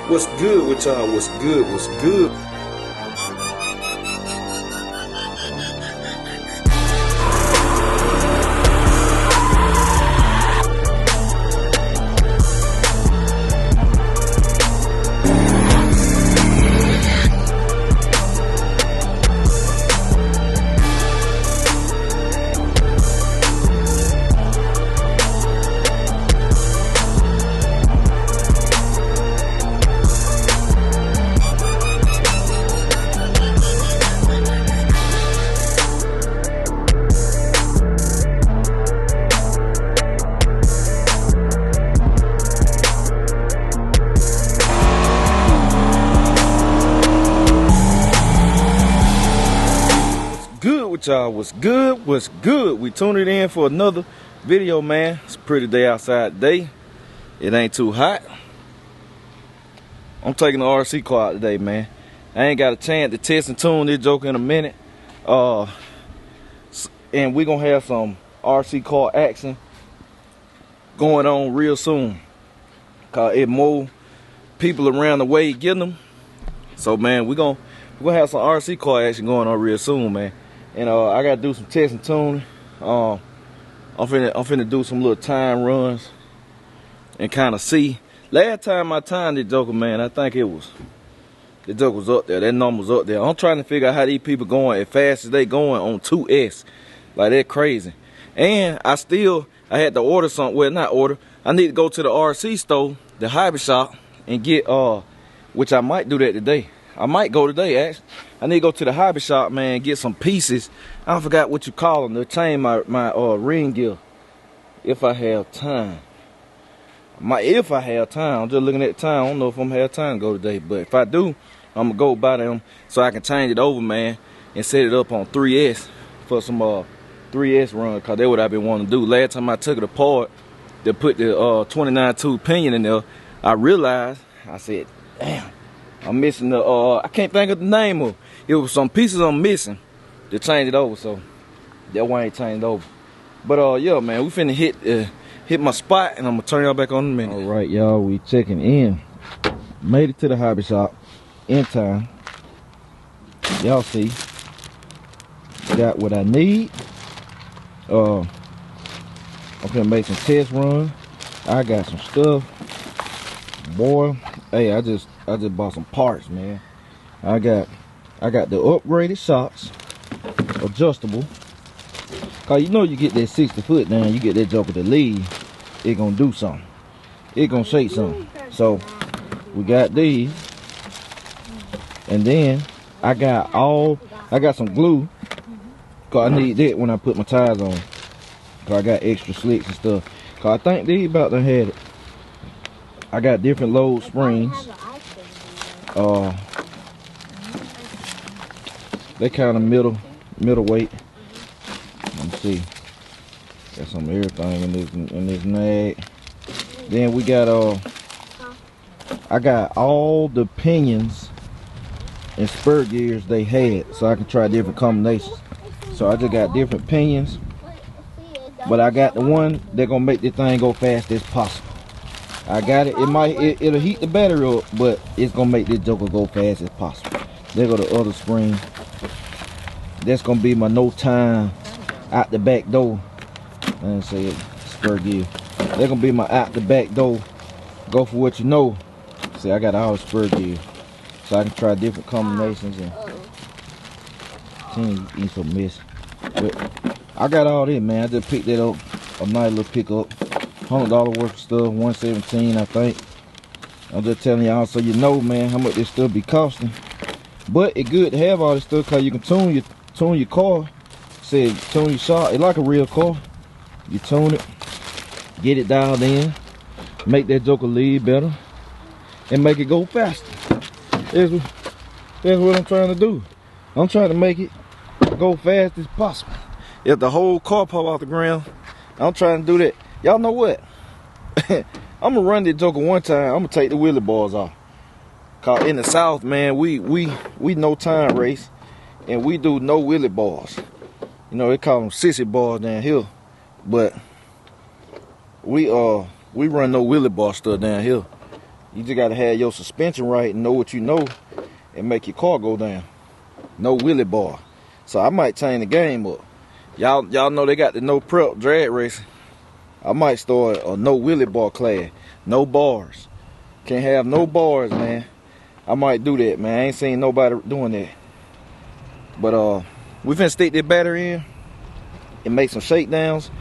What's good with y'all? What's good? What's good? Y'all, what's good? What's good? We tuned it in for another video, man. It's a pretty day outside today. It ain't too hot. I'm taking the RC car out today, man. I ain't got a chance to test and tune this joker in a minute. And we gonna have some RC car action going on real soon. Cause it more people around the way getting them. So man, we're gonna have some RC car action going on real soon, man. And I gotta do some test and tuning. I'm finna do some little time runs and kind of see. Last time I timed this joker, man, I think the joker was up there. That number was up there. I'm trying to figure out how these people going as fast as they going on 2S. Like, they're crazy. And I had to order something. Well, not order. I need to go to the RC store, the hobby shop, and get which I might do that today. I might go today, actually. I need to go to the hobby shop, man, get some pieces. I forgot what you call them to change my ring gear. If I have time. If I have time. I'm just looking at the time. I don't know if I'm gonna have time to go today. But if I do, I'm gonna go buy them so I can change it over, man, and set it up on 3S for some 3S run. Because that's what I've been wanting to do. Last time I took it apart to put the 29 tooth pinion in there, I realized, I said, damn. I'm missing the, I can't think of the name of it. It was some pieces I'm missing to change it over, so that one ain't changed over. But yeah, man, we finna hit my spot, and I'm gonna turn y'all back on in a minute. All right, y'all, we checking in. Made it to the hobby shop in time. Y'all see, got what I need. I'm gonna make some test runs. I got some stuff, boy. Hey, I just bought some parts, man. I got the upgraded shocks, adjustable. Cause you know you get that 60 foot down, you get that joker to lead, it gonna do something. It gonna shake something. So we got these, and then I got some glue. Cause I need that when I put my tires on. Cause I got extra slicks and stuff. Cause I think these about to have it. I got different load springs. They kind of middleweight. Let me see. Got some everything in this nag. Then we got I got all the pinions and spur gears they had, so I can try different combinations. So I just got different pinions, but I got the one that gonna make this thing go fast as possible. I got it. It'll heat the battery up, but it's gonna make this joker go fast as possible. There go the other spring. That's gonna be my no time out the back door. And say it, spur gear. They're gonna be my out the back door. Go for what you know. See, I got all the spur gear, so I can try different combinations and eat some mess. But I got all this, man. I just picked that up. A nice little pickup. $100 worth of stuff, $117 I think. I'm just telling y'all so you know, man, how much this stuff be costing. But it's good to have all this stuff because you can tune your car. Say tune your shot. It's like a real car. You tune it, get it dialed in, make that joker lead better, and make it go faster. That's what I'm trying to do. I'm trying to make it go fast as possible. If the whole car pop off the ground, I'm trying to do that. Y'all know what? I'm gonna run this joker one time. I'm gonna take the wheelie bars off. Cause in the South, man, we no time race, and we do no wheelie bars. You know, they call them sissy bars down here, but we run no wheelie bar stuff down here. You just gotta have your suspension right and know what you know and make your car go down. No wheelie bar. So I might change the game up. Y'all know they got the no prep drag racing. I might start a no wheelie bar class. No bars. Can't have no bars, man. I might do that, man. I ain't seen nobody doing that. But we finna stick that battery in and make some shakedowns,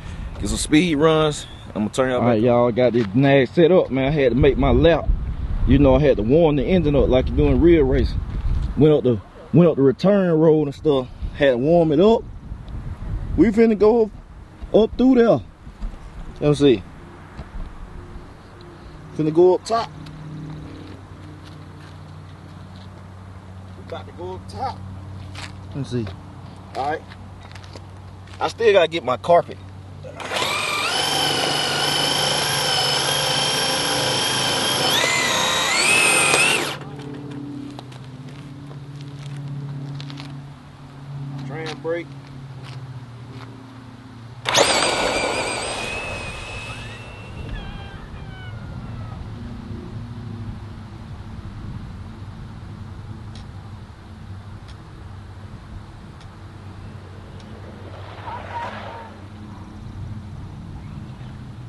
get some speed runs. I'm gonna turn y'all back. Alright, y'all, got this nag set up, man. I had to make my lap. You know, I had to warm the engine up like you do in real racing. Went up the return road and stuff. Had to warm it up. We finna go up through there. Let's see. Finna go up top. We about to go up top. Let's see. Alright. I still gotta get my carpet. Tram brake.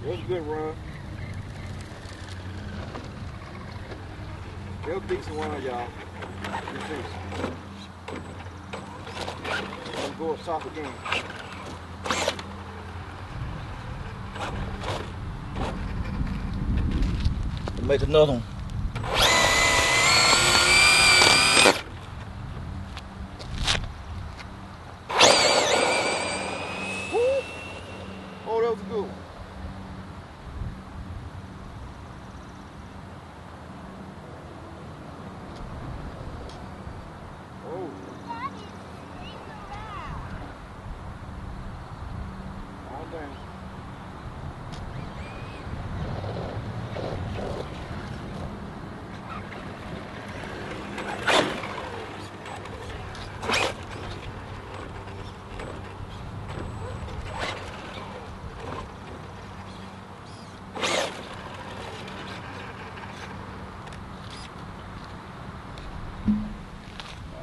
It was a good run. It was a decent run, y'all. Let's go up top again. Make another one. Woo. Oh, that was a good one. Oh. Calm down.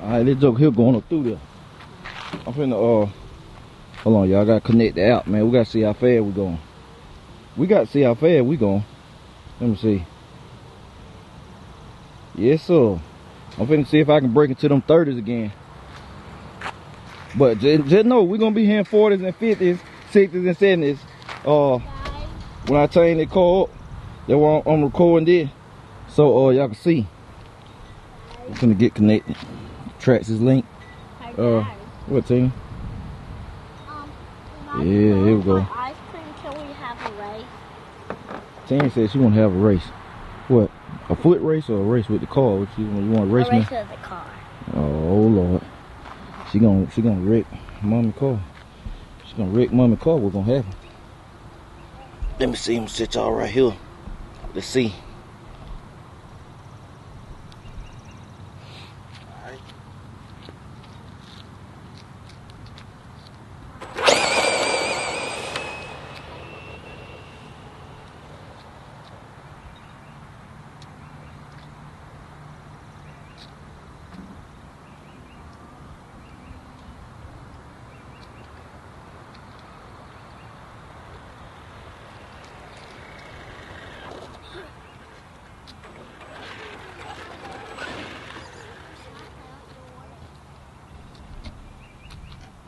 Alright, this joke here going up through there. I'm finna hold on, y'all. I gotta connect the app, man. We gotta see how fast we going. We gotta see how fast we going. Let me see. Yes, sir. I'm finna see if I can break into them 30s again. But just know we're gonna be hitting 40s and 50s, 60s and 70s. When I change the car up, that's why I'm recording this. So y'all can see. I'm finna get connected. Traxxas link. What team? Yeah, here we go. Ice cream till we have a race. Tammy said she wanna have a race. What? A foot race or a race with the car? What you want to race me? A race with the car. Oh Lord. She gonna wreck mommy car. She gonna wreck mommy car. What's gonna happen? Let me see. I'm gonna sit y'all right here. Let's see.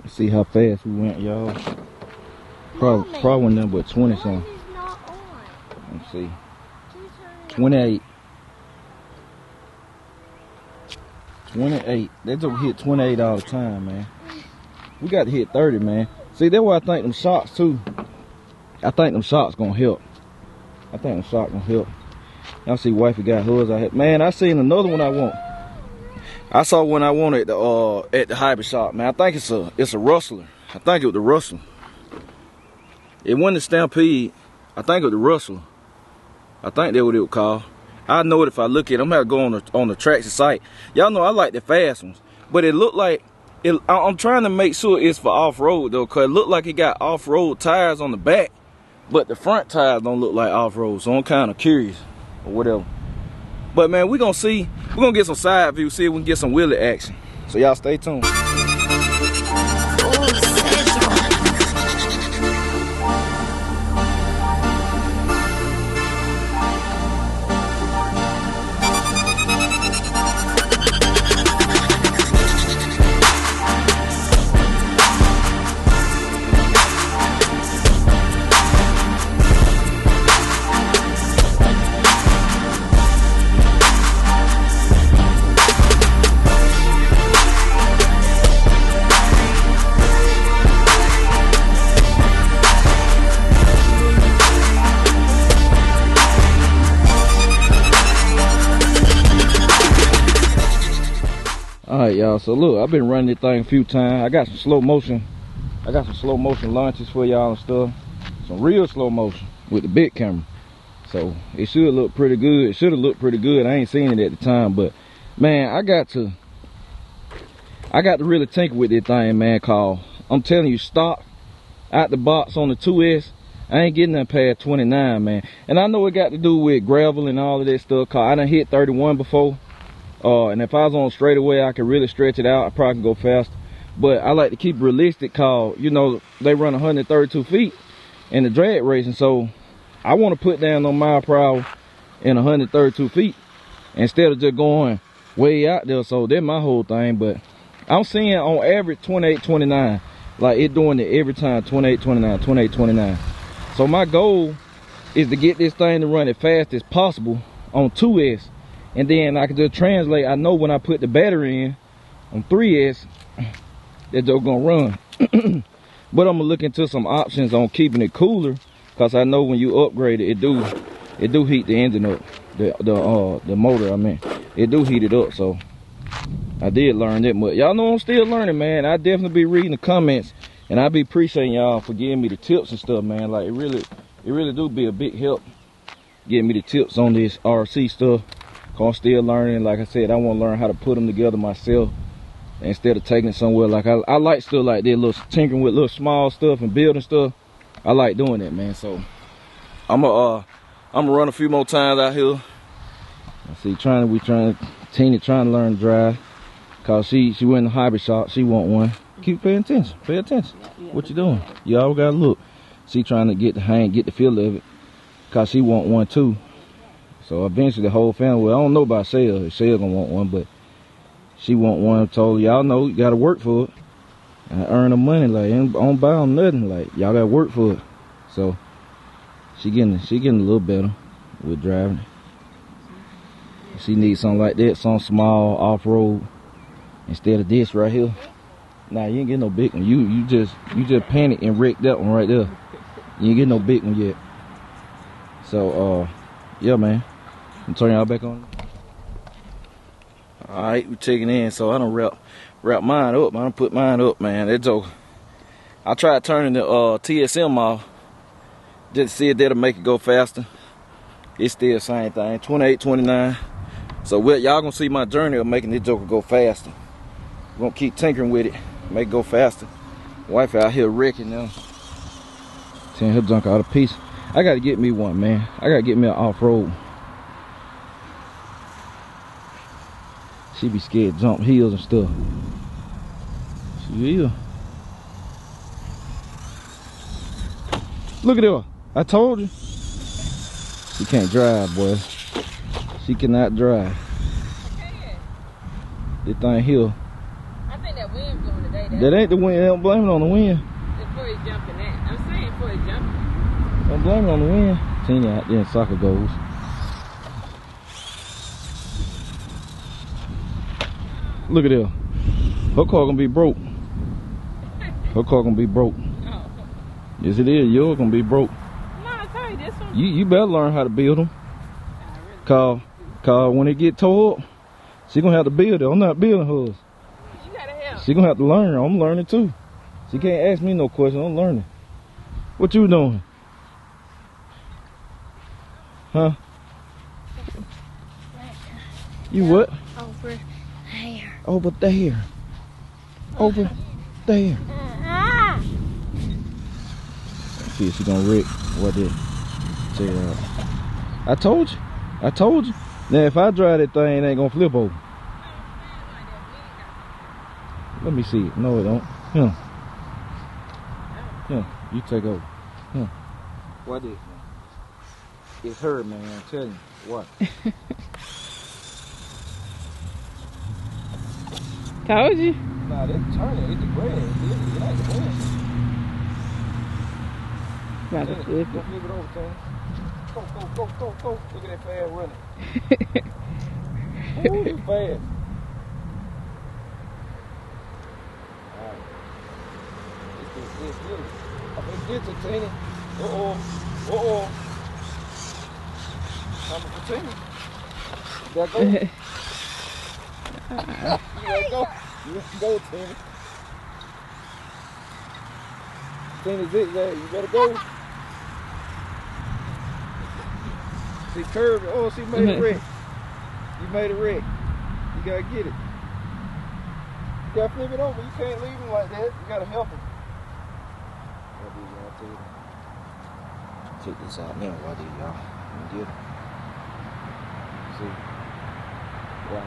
See how fast we went, y'all. Probably nothing but 20 something. Let's see. 28. 28. They just hit 28 all the time, man. We got to hit 30, man. See, that's why I think them shocks too. I think them shocks gonna help. I think them shocks gonna help. Y'all see wifey got hers out here. Man, I seen another one I want. I saw one I wanted at the hybrid shop, man. I think it's a rustler. I think it was the rustler. It wasn't the Stampede. I think it was the rustler. I think that's what it was called. I know it if I look at it. I'm gonna have to go on the Traxxas site. Y'all know I like the fast ones, but it looked like I'm trying to make sure it's for off-road though, cause it looked like it got off-road tires on the back, but the front tires don't look like off-road. So I'm kind of curious or whatever. But man, we're gonna get some side view, see if we can get some wheelie action. So y'all stay tuned. Alright y'all, so look, I've been running this thing a few times. I got some slow motion launches for y'all and stuff. Some real slow motion with the big camera. So it should look pretty good. It should have looked pretty good. I ain't seen it at the time, but man, I got to really tinker with this thing, man, cause I'm telling you, stock out the box on the 2S, I ain't getting that past 29, man. And I know it got to do with gravel and all of that stuff, cause I done hit 31 before. And if I was on straightaway, I could really stretch it out. I probably can go faster. But I like to keep it realistic, cause you know they run 132 feet in the drag racing, so I want to put down on mile per hour in 132 feet instead of just going way out there. So that's my whole thing. But I'm seeing on average 28, 29, like it doing it every time, 28, 29, 28, 29. So my goal is to get this thing to run as fast as possible on 2S. And then I can just translate. I know when I put the battery in on 3S, that joke gonna run. But I'm gonna look into some options on keeping it cooler, cause I know when you upgrade it, it do heat the engine up, the motor. I mean, it do heat it up. So I did learn that much. Y'all know I'm still learning, man. I definitely be reading the comments, and I be appreciating y'all for giving me the tips and stuff, man. Like it really do be a big help getting me the tips on this RC stuff. I'm still learning. Like I said, I want to learn how to put them together myself instead of taking it somewhere. Like I like stuff like that, little tinkering with little small stuff and building stuff. I like doing that, man. So I'm gonna run a few more times out here. I see, Tina trying to learn to drive, cause she went in the hobby shop. She want one. Keep paying attention. Pay attention. What you doing? You always gotta look. She trying to get the hang, get the feel of it, cause she want one too. So eventually the whole family, well, I don't know about Shell. Shell gonna want one, but she want one. Told y'all know you gotta work for it. And earn the money, like I don't buy them nothing. Like y'all gotta work for it. So she getting a little better with driving. She needs something like that, some small off-road instead of this right here. Nah, you ain't getting no big one. You just panicked and wrecked that one right there. You ain't getting no big one yet. So yeah, man. I'm turning y'all back on. Alright, we checking in. So I done wrap mine up. I done put mine up, man. That joke. I tried turning the TSM off just to see if that'll make it go faster. It's still the same thing, 28, 29. So y'all gonna see my journey of making this joker go faster. We're gonna keep tinkering with it, make it go faster. Wife out here wrecking now. Tearing her junk out of piece. I gotta get me one, man. I gotta get me an off-road. She be scared to jump hills and stuff. She is. Look at her. I told you. She can't drive, boy. She cannot drive. This thing here. I think that wind's blowing today. That ain't the wind. Don't blame it on the wind. Before he's jumping that. I'm saying before he's jumping. Don't blame it on the wind. Tina out there in soccer goals. Look at her. Her car gonna be broke. Her car gonna be broke. Oh. Yes, it is. Yours gonna be broke. No, I tell you this one. You better learn how to build them. Cause when it get tore up, she gonna have to build it. I'm not building hers. You gotta help. She gonna have to learn. I'm learning too. She can't ask me no questions. I'm learning. What you doing? Huh? You what? Over there. Over there. Over there. See if she gonna wreck. What did? Check it out. I told you. Now if I drive that thing, it ain't gonna flip over. Let me see it. No, it don't. You take over. What is it, man? It's her, man. I'm telling you. What? Told you. Nah, that's turning. It's the grass. It ain't the wind. About to flip it. Go flip it over, Tony. Go. Look at that fast running. Ooh, you fast. Alright. It's good. I'm gonna get to Tina. Uh-oh. I'm gonna continue. You gotta go. You gotta go, Tina. Tina zigzag. You better go. She curved. Oh, she made a wreck. You made a wreck. You gotta get it. You gotta flip it over. You can't leave him like that. You gotta help him. Check this out now. Why do y'all? Let me get it. See? Watch.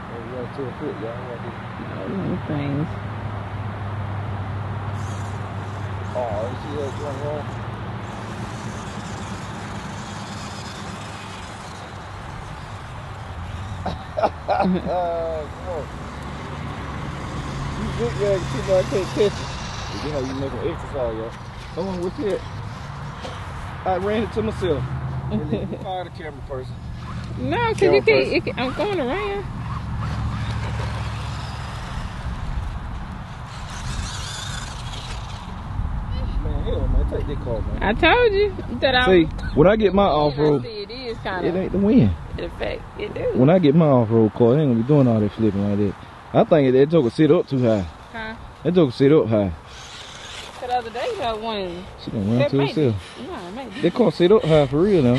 Oh, right to a foot, y'all. Little things. Oh, you see that going wrong? Come on. You zigzag too much, I can't catch it. You know you making exercise, y'all. Come on, what's it? I ran it to myself. You fire the camera person. No, cause you can't. I'm going around. Man, hell, man, take that car, man. I told you that I. See, when I get my off-road, It is kind of. it ain't the wind. In fact, it do. When I get my off-road car, it ain't gonna be doing all that flipping like that. I think that joker sit up too high. Huh? That joker sit up high. The other day, that one. She gonna run to herself. No, maybe. That car sit up high for real now.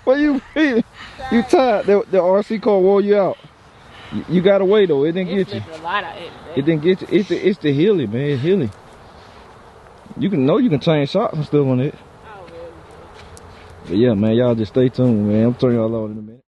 What you feeling? You tired? The RC car wore you out. You got away though. It didn't get you. A lot of It didn't get you. It's the hilly, man. It's hilly. You can change shocks and stuff on it. Oh, really? But yeah, man, y'all just stay tuned, man. I'm turning y'all on in a minute.